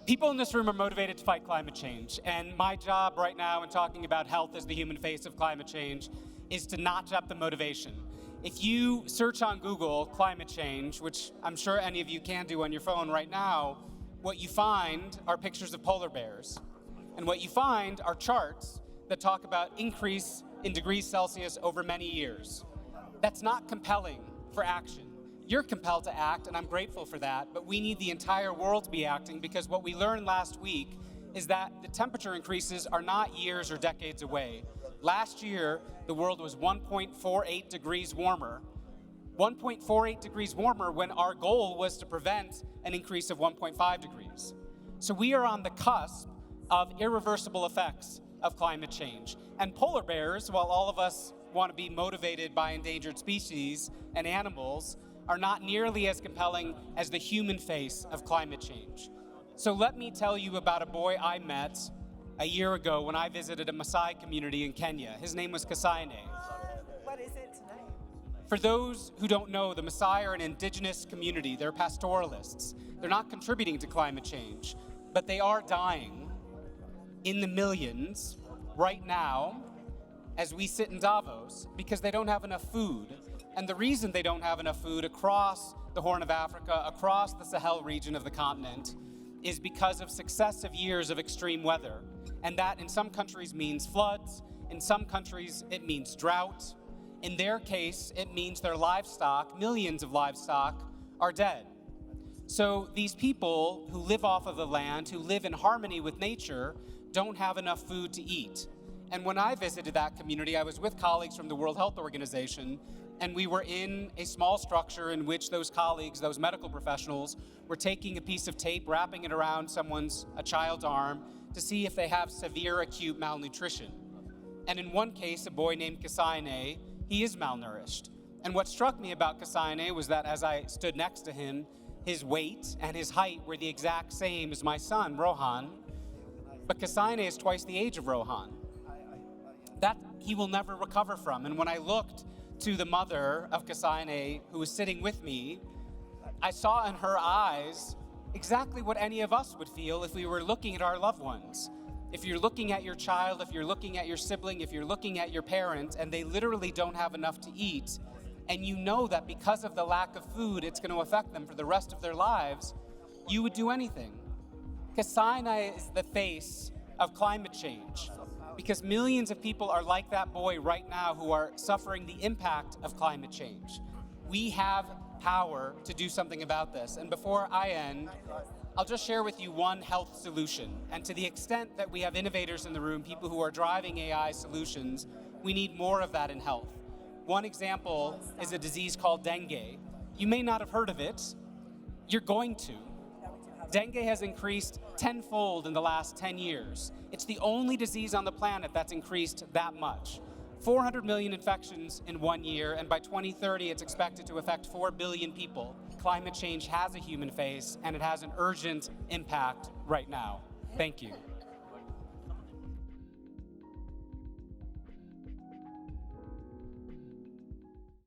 People in this room are motivated to fight climate change, and my job right now in talking about health as the human face of climate change is to notch up the motivation. If you search on Google climate change, which I'm sure any of you can do on your phone right now, what you find are pictures of polar bears. And what you find are charts that talk about increase in degrees Celsius over many years. That's not compelling for action. You're compelled to act, and I'm grateful for that, but we need the entire world to be acting, because what we learned last week is that the temperature increases are not years or decades away. Last year, the world was 1.48 degrees warmer. 1.48 degrees warmer when our goal was to prevent an increase of 1.5 degrees. So we are on the cusp of irreversible effects of climate change. And polar bears, while all of us want to be motivated by endangered species and animals, are not nearly as compelling as the human face of climate change. So let me tell you about a boy I met a year ago when I visited a Maasai community in Kenya. His name was Kasaine. What is it tonight? For those who don't know, the Maasai are an indigenous community. They're pastoralists. They're not contributing to climate change, but they are dying in the millions right now as we sit in Davos because they don't have enough food. And the reason they don't have enough food across the Horn of Africa, across the Sahel region of the continent, is because of successive years of extreme weather. And that in some countries means floods, in some countries it means drought. In their case, it means their livestock, millions of livestock, are dead. So these people who live off of the land, who live in harmony with nature, don't have enough food to eat. And when I visited that community, I was with colleagues from the World Health Organization, and we were in a small structure in which those colleagues, those medical professionals, were taking a piece of tape, wrapping it around a child's arm, to see if they have severe acute malnutrition. And in one case, a boy named Kasaine, he is malnourished. And what struck me about Kasaine was that as I stood next to him, his weight and his height were the exact same as my son, Rohan, but Kasaine is twice the age of Rohan. That he will never recover from. And when I looked to the mother of Kasaine, who was sitting with me, I saw in her eyes exactly what any of us would feel if we were looking at our loved ones. If you're looking at your child, if you're looking at your sibling, if you're looking at your parent, and they literally don't have enough to eat, and you know that because of the lack of food, it's going to affect them for the rest of their lives, you would do anything. Kasaine is the face of climate change, because millions of people are like that boy right now who are suffering the impact of climate change. We have power to do something about this. And before I end, I'll just share with you one health solution. And to the extent that we have innovators in the room, people who are driving AI solutions, we need more of that in health. One example is a disease called dengue. You may not have heard of it. You're going to. Dengue has increased tenfold in the last 10 years. It's the only disease on the planet that's increased that much. 400 million infections in 1 year, and by 2030, it's expected to affect 4 billion people. Climate change has a human face, and it has an urgent impact right now. Thank you.